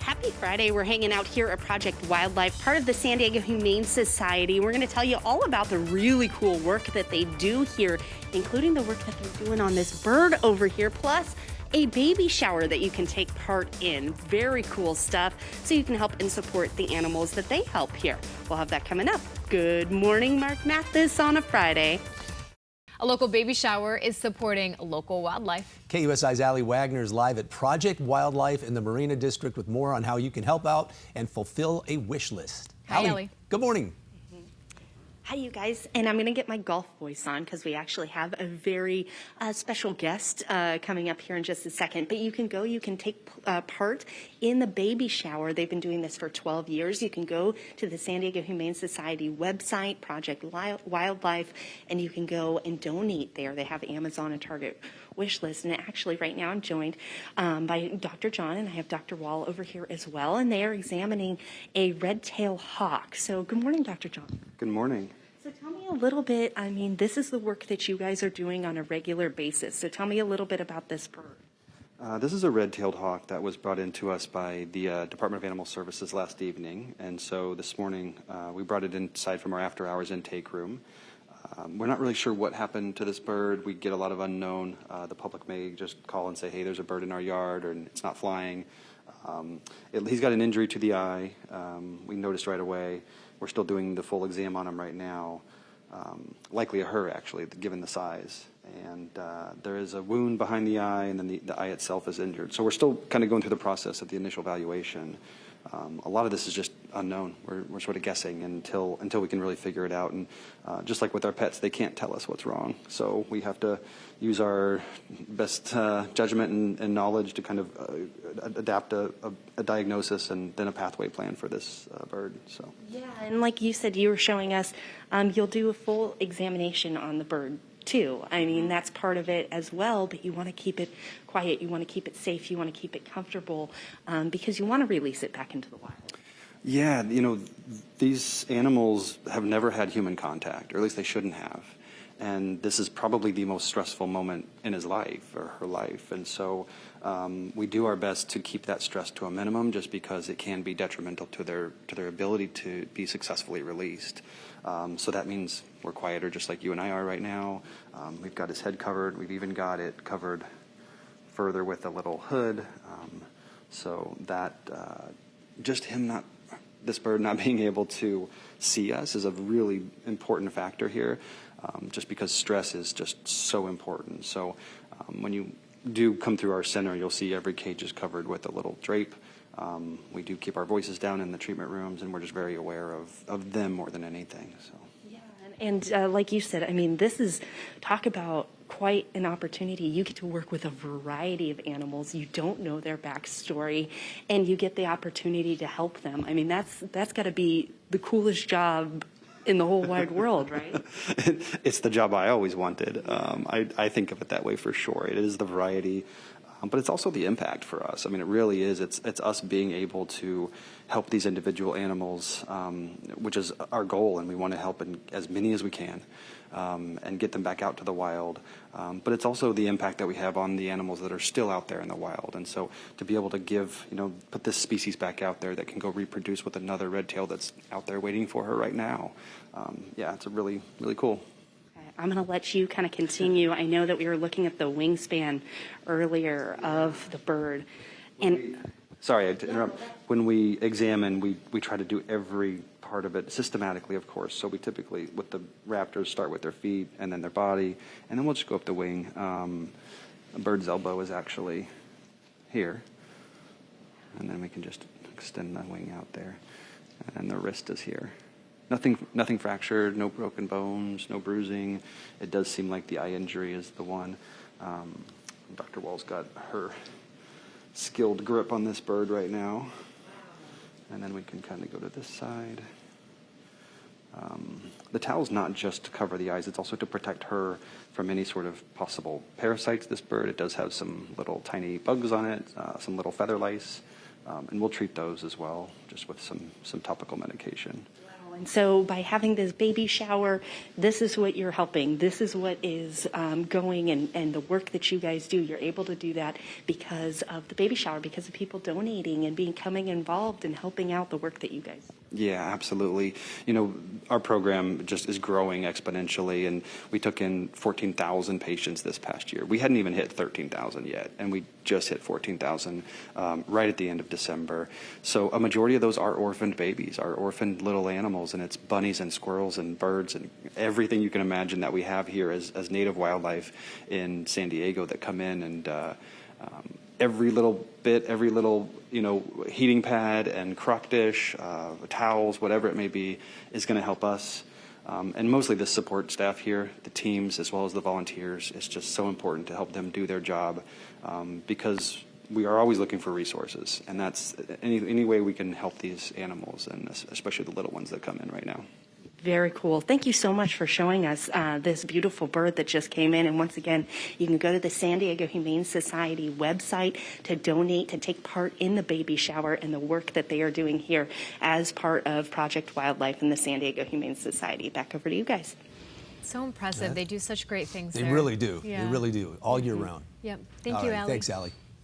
Happy Friday. We're hanging out here at Project Wildlife, part of the San Diego Humane Society. We're going to tell you all about the really cool work that they do here, including the work that they're doing on this bird over here, plus a baby shower that you can take part in. Very cool stuff, so you can help and support the animals that they help here. We'll have that coming up. Good morning, Mark Mathis on a Friday. A local baby shower is supporting local wildlife. KUSI's Allie Wagner is live at Project Wildlife in the Marina District with more on how you can help out and fulfill a wish list. Hi, Allie. Good morning. Hi, you guys. And I'm going to get my golf voice on because we actually have a very special guest coming up here in just a second. But you can take part in the baby shower. They've been doing this for 12 years. You can go to the San Diego Humane Society website, Project Wildlife, and you can go and donate there. They have Amazon and Target wish list. And actually right now I'm joined by Dr. John, and I have Dr. Wall over here as well. And they are examining a red-tailed hawk. So good morning, Dr. John. Good morning. So tell me a little bit, I mean, this is the work that you guys are doing on a regular basis. So tell me a little bit about this bird. This is a red-tailed hawk that was brought in to us by the Department of Animal Services last evening. And so this morning we brought it inside from our after-hours intake room. We're not really sure what happened to this bird. We get a lot of unknown. The public may just call and say, hey, there's a bird in our yard, or it's not flying. He's got an injury to the eye. We noticed right away. We're still doing the full exam on him right now. Likely a her, actually, given the size. And there is a wound behind the eye, and then the eye itself is injured. So we're still kind of going through the process of the initial evaluation. A lot of this is just unknown. We're sort of guessing until we can really figure it out. And just like with our pets, they can't tell us what's wrong. So we have to use our best judgment and knowledge to kind of adapt a diagnosis and then a pathway plan for this bird. So yeah, and like you said, you were showing us, you'll do a full examination on the bird too. I mean, that's part of it as well, but you want to keep it quiet, you want to keep it safe, you want to keep it comfortable, because you want to release it back into the wild. Yeah, you know, these animals have never had human contact, or at least they shouldn't have. And this is probably the most stressful moment in his life or her life. And so we do our best to keep that stress to a minimum, just because it can be detrimental to their ability to be successfully released. So that means we're quieter, just like you and I are right now. We've got his head covered. We've even got it covered further with a little hood. So that just this bird not being able to see us is a really important factor here, just because stress is just so important. So when you do come through our center, you'll see every cage is covered with a little drape. We do keep our voices down in the treatment rooms, and we're just very aware of them more than anything. So. Yeah, and like you said, I mean, talk about quite an opportunity. You get to work with a variety of animals. You don't know their backstory, and you get the opportunity to help them. I mean, that's got to be the coolest job in the whole wide world, right? It's the job I always wanted. I think of it that way for sure. It is the variety, but it's also the impact for us. I mean, it really is. It's us being able to help these individual animals, which is our goal, and we want to help in as many as we can. And get them back out to the wild. But it's also the impact that we have on the animals that are still out there in the wild. And so to be able to put this species back out there that can go reproduce with another red-tailed that's out there waiting for her right now, yeah, it's a really, really cool. I'm going to let you kind of continue. I know that we were looking at the wingspan earlier of the bird. Sorry to interrupt. When we examine, we try to do every part of it systematically, of course. So we typically, with the raptors, start with their feet and then their body, and then we'll just go up the wing. A bird's elbow is actually here, and then we can just extend the wing out there, and the wrist is here. Nothing fractured, no broken bones, no bruising. It does seem like the eye injury is the one. Dr. Wall's got her skilled grip on this bird right now. And then we can kind of go to this side. The towel's not just to cover the eyes, it's also to protect her from any sort of possible parasites. This bird, it does have some little tiny bugs on it, some little feather lice, and we'll treat those as well, just with some topical medication. Wow, And so by having this baby shower, this is what you're helping. This is what is going, and the work that you guys do. You're able to do that because of the baby shower, because of people donating and becoming involved and helping out the work that you guys do. Yeah, absolutely. You know, our program just is growing exponentially, and we took in 14,000 patients this past year. We hadn't even hit 13,000 yet, and we just hit 14,000 right at the end of December. So a majority of those are orphaned babies, are orphaned little animals, and it's bunnies and squirrels and birds and everything you can imagine that we have here as native wildlife in San Diego that come in, and every little bit, every little, heating pad and crock dish, towels, whatever it may be, is going to help us. And mostly the support staff here, the teams, as well as the volunteers. It's just so important to help them do their job because we are always looking for resources. And that's any way we can help these animals, and especially the little ones that come in right now. Very cool. Thank you so much for showing us this beautiful bird that just came in. And once again, you can go to the San Diego Humane Society website to donate, to take part in the baby shower and the work that they are doing here as part of Project Wildlife and the San Diego Humane Society. Back over to you guys. So impressive. They do such great things They there. really do. Yeah. They really do, all year round. Yep. Thank All you, right. Allie. Thanks, Allie.